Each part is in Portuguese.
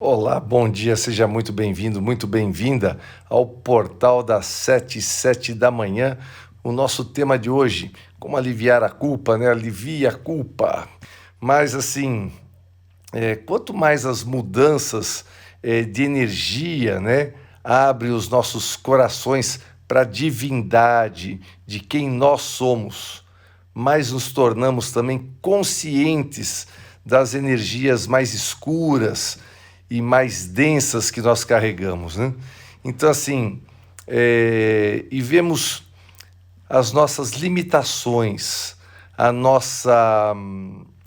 Olá, bom dia, seja muito bem-vindo, muito bem-vinda ao Portal das 7h07 da manhã. O nosso tema de hoje, como aliviar a culpa, né? Alivia a culpa. Mas assim, quanto mais as mudanças de energia, né, abre os nossos corações para a divindade de quem nós somos, mais nos tornamos também conscientes das energias mais escuras e mais densas que nós carregamos, né? Então, assim, e vemos as nossas limitações, a nossa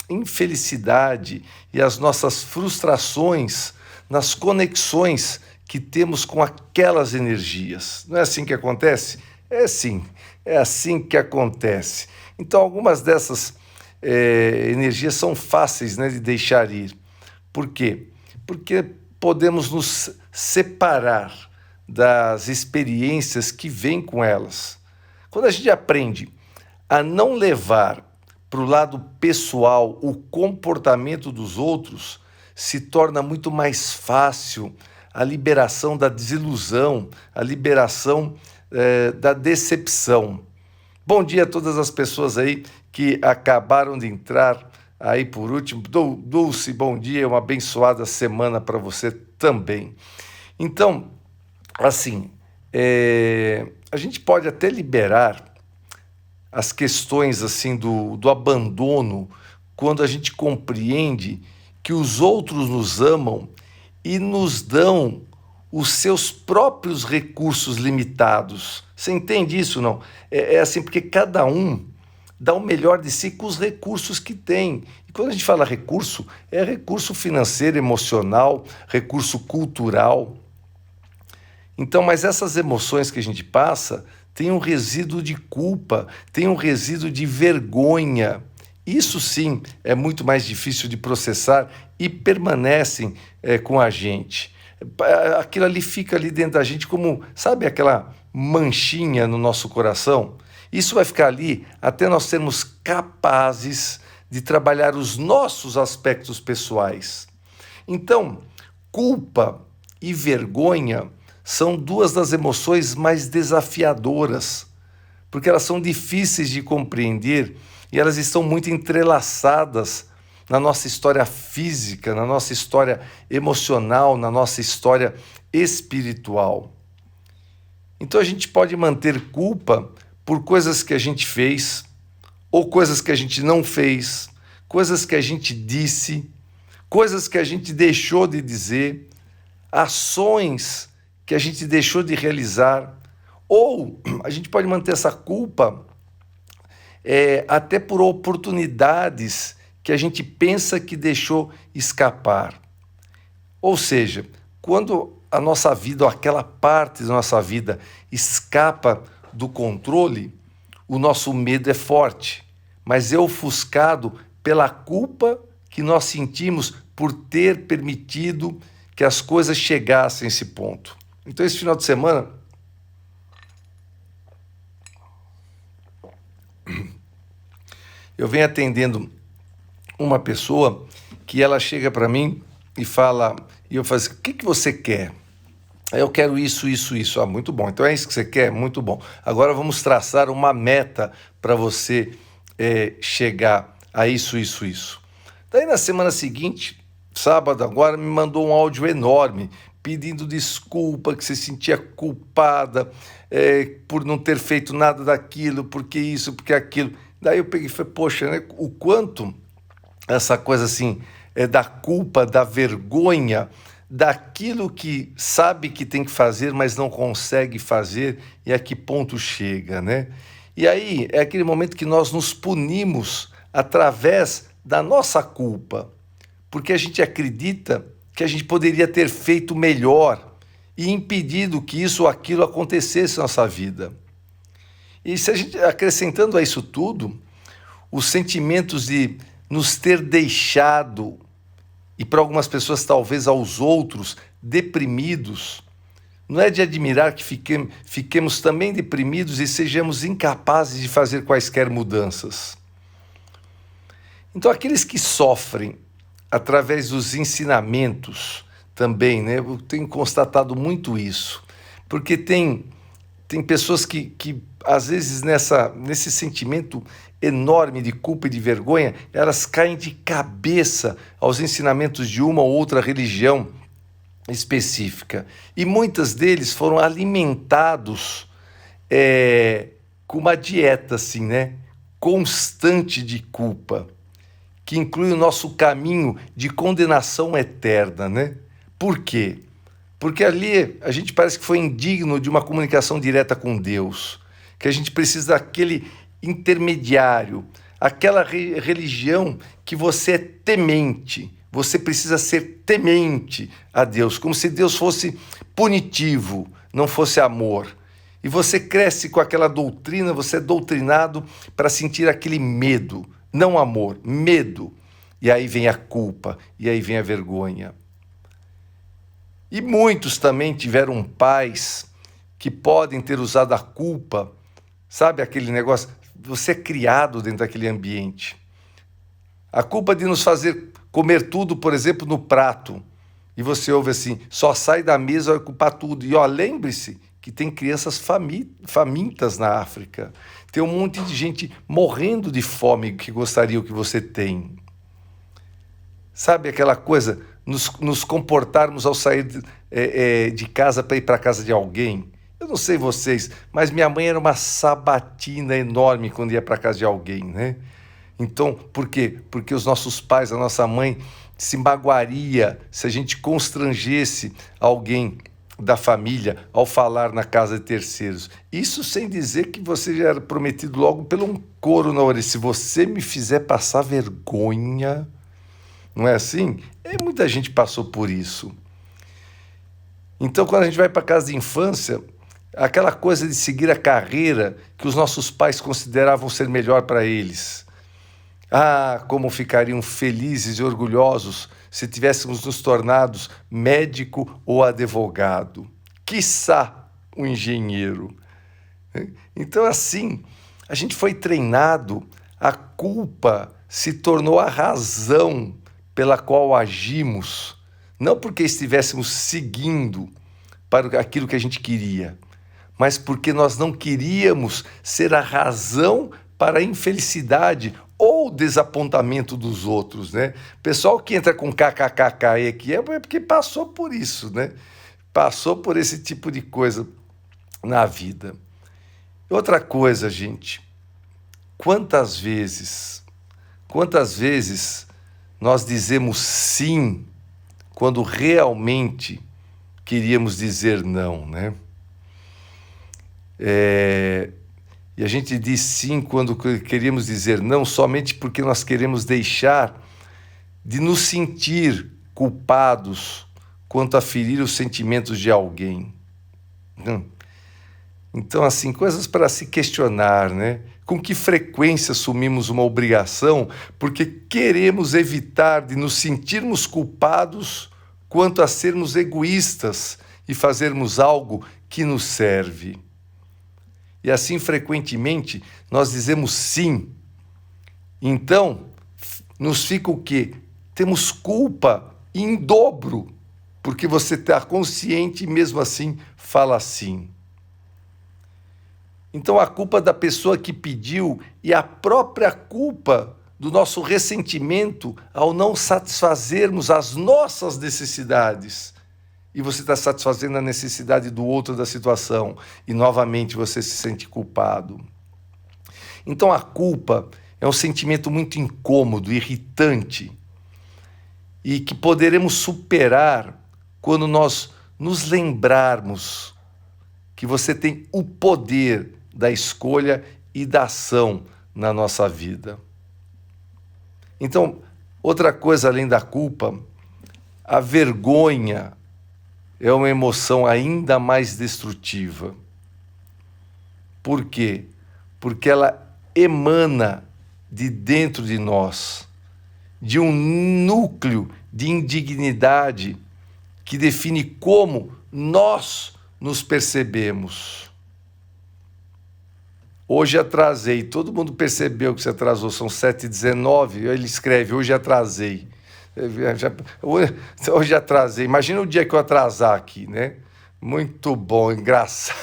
infelicidade e as nossas frustrações nas conexões que temos com aquelas energias. Não é assim que acontece? É sim, é assim que acontece. Então, algumas dessas energias são fáceis, né, de deixar ir. Por quê? Porque podemos nos separar das experiências que vêm com elas. Quando a gente aprende a não levar para o lado pessoal o comportamento dos outros, se torna muito mais fácil a liberação da desilusão, a liberação da decepção. Bom dia a todas as pessoas aí que acabaram de entrar aí por último. Dulce, bom dia, uma abençoada semana para você também. Então, assim, a gente pode até liberar as questões assim do abandono quando a gente compreende que os outros nos amam e nos dão os seus próprios recursos limitados. Você entende isso, não? É assim, porque cada um dá o melhor de si com os recursos que tem. E quando a gente fala recurso, é recurso financeiro, emocional, recurso cultural. Então, mas essas emoções que a gente passa têm um resíduo de culpa, tem um resíduo de vergonha. Isso sim é muito mais difícil de processar e permanecem com a gente. Aquilo ali fica ali dentro da gente como, sabe, aquela manchinha no nosso coração? Isso vai ficar ali até nós sermos capazes de trabalhar os nossos aspectos pessoais. Então, culpa e vergonha são duas das emoções mais desafiadoras, porque elas são difíceis de compreender e elas estão muito entrelaçadas na nossa história física, na nossa história emocional, na nossa história espiritual. Então a gente pode manter culpa por coisas que a gente fez, ou coisas que a gente não fez, coisas que a gente disse, coisas que a gente deixou de dizer, ações que a gente deixou de realizar, ou a gente pode manter essa culpa até por oportunidades que a gente pensa que deixou escapar. Ou seja, quando a nossa vida, ou aquela parte da nossa vida, escapa do controle, o nosso medo é forte, mas é ofuscado pela culpa que nós sentimos por ter permitido que as coisas chegassem a esse ponto. Então, esse final de semana, eu venho atendendo uma pessoa que ela chega para mim e fala, e eu falo assim, o que você quer? Eu quero isso, isso, isso. Ah, muito bom. Então é isso que você quer? Muito bom. Agora vamos traçar uma meta para você chegar a isso, isso, isso. Daí na semana seguinte, sábado agora, me mandou um áudio enorme, pedindo desculpa, que se sentia culpada por não ter feito nada daquilo, porque isso, porque aquilo. Daí eu peguei e falei, poxa, né, o quanto essa coisa assim da culpa, da vergonha, daquilo que sabe que tem que fazer, mas não consegue fazer, e a que ponto chega, né? E aí é aquele momento que nós nos punimos através da nossa culpa, porque a gente acredita que a gente poderia ter feito melhor e impedido que isso ou aquilo acontecesse na nossa vida. E se a gente acrescentando a isso tudo, os sentimentos de nos ter deixado, e para algumas pessoas, talvez aos outros, deprimidos, não é de admirar que fiquemos também deprimidos e sejamos incapazes de fazer quaisquer mudanças. Então, aqueles que sofrem através dos ensinamentos também, né? Eu tenho constatado muito isso, porque tem pessoas que às vezes, nesse sentimento enorme de culpa e de vergonha, elas caem de cabeça aos ensinamentos de uma ou outra religião específica. E muitos deles foram alimentados com uma dieta, assim, né? Constante de culpa, que inclui o nosso caminho de condenação eterna, né? Por quê? Porque ali a gente parece que foi indigno de uma comunicação direta com Deus, que a gente precisa daquele intermediário, aquela religião que você é temente, você precisa ser temente a Deus, como se Deus fosse punitivo, não fosse amor. E você cresce com aquela doutrina, você é doutrinado para sentir aquele medo, não amor, medo. E aí vem a culpa, e aí vem a vergonha. E muitos também tiveram pais que podem ter usado a culpa, sabe aquele negócio? Você é criado dentro daquele ambiente. A culpa de nos fazer comer tudo, por exemplo, no prato. E você ouve assim, só sai da mesa para ocupar tudo. E ó, lembre-se que tem crianças famintas na África. Tem um monte de gente morrendo de fome que gostaria o que você tem. Sabe aquela coisa, nos comportarmos ao sair de casa para ir para a casa de alguém? Eu não sei vocês, mas minha mãe era uma sabatina enorme quando ia para a casa de alguém, né? Então, por quê? Porque os nossos pais, a nossa mãe, se magoaria se a gente constrangesse alguém da família ao falar na casa de terceiros. Isso sem dizer que você já era prometido logo pelo um coro na orelha. Se você me fizer passar vergonha... Não é assim? Muita gente passou por isso. Então, quando a gente vai para a casa de infância, aquela coisa de seguir a carreira que os nossos pais consideravam ser melhor para eles. Ah, como ficariam felizes e orgulhosos se tivéssemos nos tornados médico ou advogado. Quiçá um engenheiro. Então, assim, a gente foi treinado, a culpa se tornou a razão pela qual agimos, não porque estivéssemos seguindo para aquilo que a gente queria, mas porque nós não queríamos ser a razão para a infelicidade ou desapontamento dos outros, né? Pessoal que entra com kkkk aqui é porque passou por isso, né? Passou por esse tipo de coisa na vida. Outra coisa, gente, quantas vezes nós dizemos sim quando realmente queríamos dizer não, né? E a gente diz sim quando queríamos dizer não somente porque nós queremos deixar de nos sentir culpados quanto a ferir os sentimentos de alguém. Então, assim, coisas para se questionar, né? Com que frequência assumimos uma obrigação porque queremos evitar de nos sentirmos culpados quanto a sermos egoístas e fazermos algo que nos serve. E assim, frequentemente, nós dizemos sim. Então, nos fica o quê? Temos culpa em dobro, porque você está consciente e mesmo assim fala sim. Então, a culpa da pessoa que pediu e a própria culpa do nosso ressentimento ao não satisfazermos as nossas necessidades. E você está satisfazendo a necessidade do outro da situação. E, novamente, você se sente culpado. Então, a culpa é um sentimento muito incômodo, irritante, e que poderemos superar quando nós nos lembrarmos que você tem o poder da escolha e da ação na nossa vida. Então, outra coisa além da culpa, a vergonha é uma emoção ainda mais destrutiva. Por quê? Porque ela emana de dentro de nós, de um núcleo de indignidade que define como nós nos percebemos. Hoje atrasei, todo mundo percebeu que você atrasou, são 7h19, ele escreve, hoje atrasei. Hoje atrasei. Imagina o dia que eu atrasar aqui, né? Muito bom, engraçado.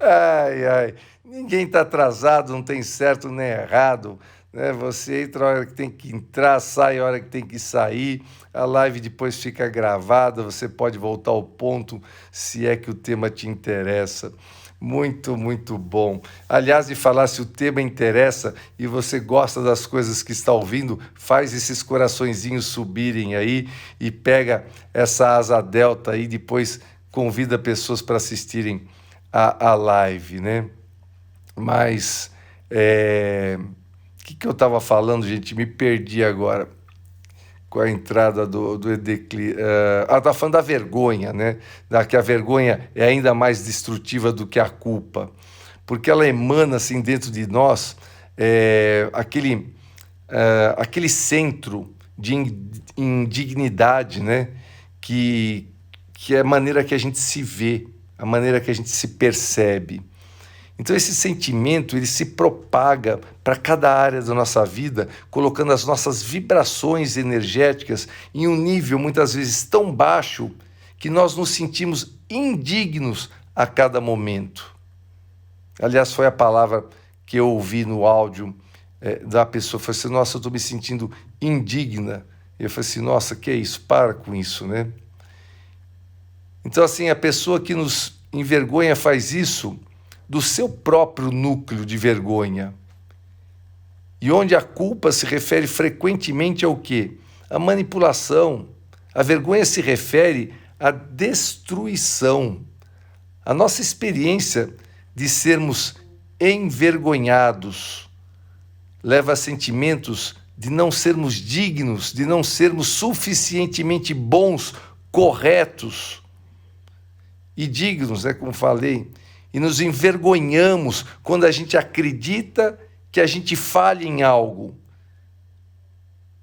Ai, ai. Ninguém está atrasado, não tem certo nem errado, né? Você entra a hora que tem que entrar, sai a hora que tem que sair, a live depois fica gravada, você pode voltar ao ponto se é que o tema te interessa. Muito, muito bom. Aliás, de falar, se o tema interessa e você gosta das coisas que está ouvindo, faz esses coraçõezinhos subirem aí e pega essa asa delta aí, depois convida pessoas para assistirem a live, né? Mas, que eu estava falando, gente? Me perdi agora com a entrada do Edecli. Estava falando da vergonha, né? Que a vergonha é ainda mais destrutiva do que a culpa, porque ela emana, assim, dentro de nós aquele centro de indignidade, né? Que é a maneira que a gente se vê, a maneira que a gente se percebe. Então esse sentimento, ele se propaga para cada área da nossa vida, colocando as nossas vibrações energéticas em um nível muitas vezes tão baixo que nós nos sentimos indignos a cada momento. Aliás, foi a palavra que eu ouvi no áudio da pessoa, falei assim, nossa, eu estou me sentindo indigna. E eu falei assim, nossa, que é isso? Para com isso, né? Então, assim, a pessoa que nos envergonha faz isso do seu próprio núcleo de vergonha. E onde a culpa se refere frequentemente ao quê? A manipulação. A vergonha se refere à destruição. A nossa experiência de sermos envergonhados leva a sentimentos de não sermos dignos, de não sermos suficientemente bons, corretos e dignos, né, como falei. E nos envergonhamos quando a gente acredita que a gente falha em algo,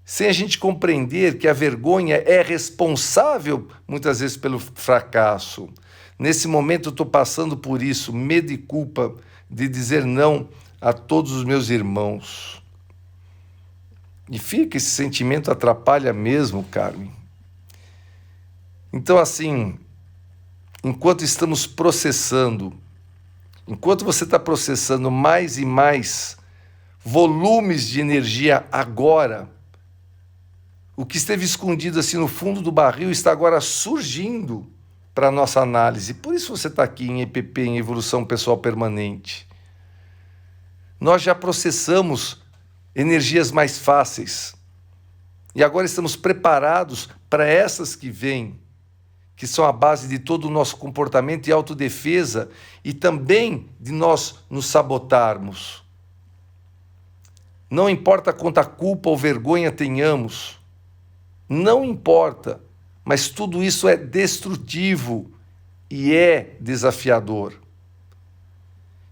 sem a gente compreender que a vergonha é responsável, muitas vezes, pelo fracasso. Nesse momento eu estou passando por isso, medo e culpa de dizer não a todos os meus irmãos. E esse sentimento atrapalha mesmo, Carmen. Então, assim, enquanto estamos processando, enquanto você está processando mais e mais volumes de energia agora, o que esteve escondido assim no fundo do barril está agora surgindo para a nossa análise. Por isso você está aqui em EPP, em Evolução Pessoal Permanente. Nós já processamos energias mais fáceis e agora estamos preparados para essas que vêm, que são a base de todo o nosso comportamento e autodefesa e também de nós nos sabotarmos. Não importa quanta culpa ou vergonha tenhamos, não importa, mas tudo isso é destrutivo e é desafiador.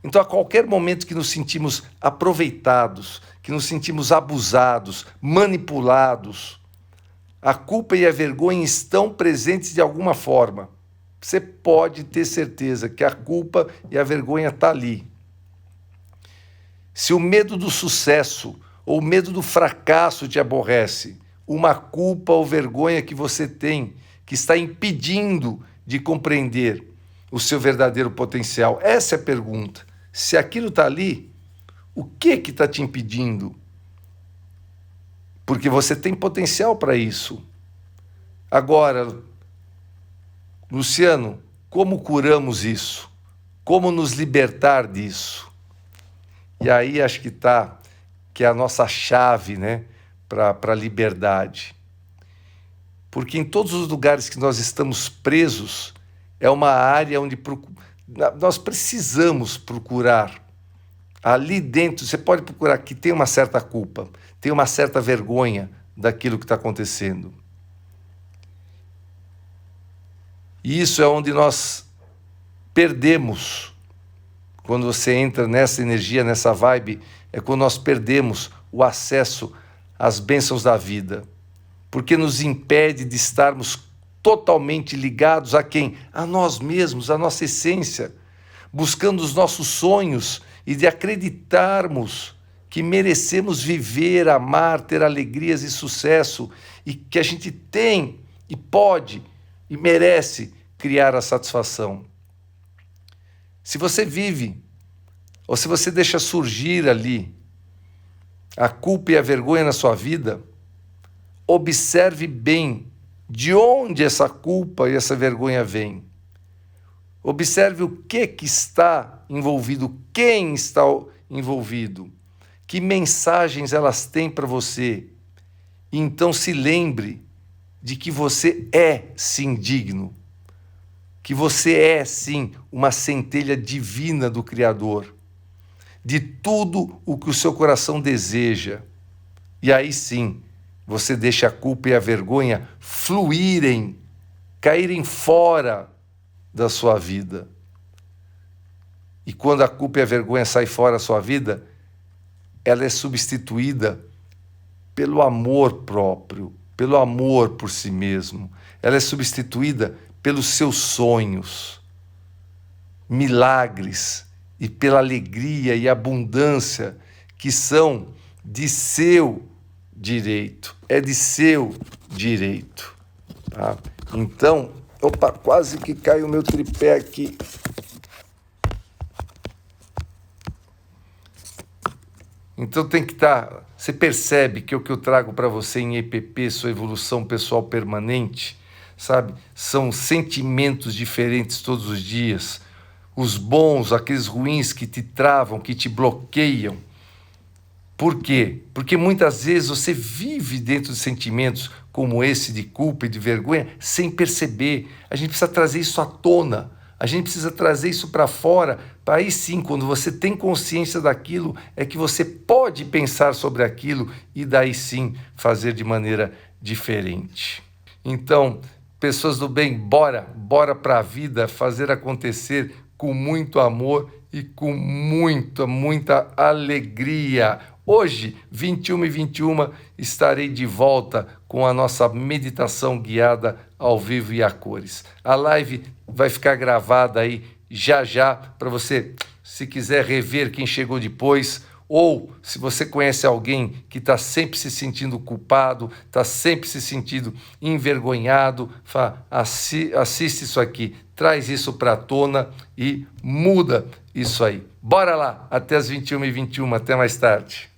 Então, a qualquer momento que nos sentimos aproveitados, que nos sentimos abusados, manipulados, a culpa e a vergonha estão presentes de alguma forma. Você pode ter certeza que a culpa e a vergonha estão ali. Se o medo do sucesso ou o medo do fracasso te aborrece, uma culpa ou vergonha que você tem, que está impedindo de compreender o seu verdadeiro potencial. Essa é a pergunta. Se aquilo está ali, o que está te impedindo? Porque você tem potencial para isso. Agora, Luciano, como curamos isso? Como nos libertar disso? E aí acho que está, que é a nossa chave, né, para a liberdade. Porque em todos os lugares que nós estamos presos, é uma área onde nós precisamos procurar. Ali dentro, você pode procurar que tem uma certa culpa, tem uma certa vergonha daquilo que está acontecendo. E isso é onde nós perdemos. Quando você entra nessa energia, nessa vibe, é quando nós perdemos o acesso às bênçãos da vida. Porque nos impede de estarmos totalmente ligados a quem? A nós mesmos, a nossa essência, buscando os nossos sonhos e de acreditarmos que merecemos viver, amar, ter alegrias e sucesso, e que a gente tem e pode e merece criar a satisfação. Se você vive, ou se você deixa surgir ali a culpa e a vergonha na sua vida, observe bem de onde essa culpa e essa vergonha vêm. Observe o que está envolvido, quem está envolvido, que mensagens elas têm para você. E então se lembre de que você é sim digno, que você é sim uma centelha divina do Criador, de tudo o que o seu coração deseja. E aí sim, você deixa a culpa e a vergonha fluírem, caírem fora da sua vida. E quando a culpa e a vergonha saem fora da sua vida, ela é substituída pelo amor próprio, pelo amor por si mesmo. Ela é substituída pelos seus sonhos, milagres e pela alegria e abundância que são de seu direito. É de seu direito. Tá? Então, opa, quase que cai o meu tripé aqui. Então tem que estar... Você percebe que o que eu trago para você em EPP, sua evolução pessoal permanente, sabe? São sentimentos diferentes todos os dias. Os bons, aqueles ruins que te travam, que te bloqueiam. Por quê? Porque muitas vezes você vive dentro de sentimentos como esse de culpa e de vergonha sem perceber. A gente precisa trazer isso à tona. A gente precisa trazer isso para fora, para aí sim, quando você tem consciência daquilo, é que você pode pensar sobre aquilo e daí sim fazer de maneira diferente. Então, pessoas do bem, bora para a vida fazer acontecer com muito amor e com muita alegria. Hoje, 21h21, estarei de volta com a nossa meditação guiada ao vivo e a cores. A live vai ficar gravada aí já para você, se quiser rever quem chegou depois, ou se você conhece alguém que está sempre se sentindo culpado, está sempre se sentindo envergonhado, assiste isso aqui, traz isso para a tona e muda isso aí. Bora lá, até as 21h21, até mais tarde.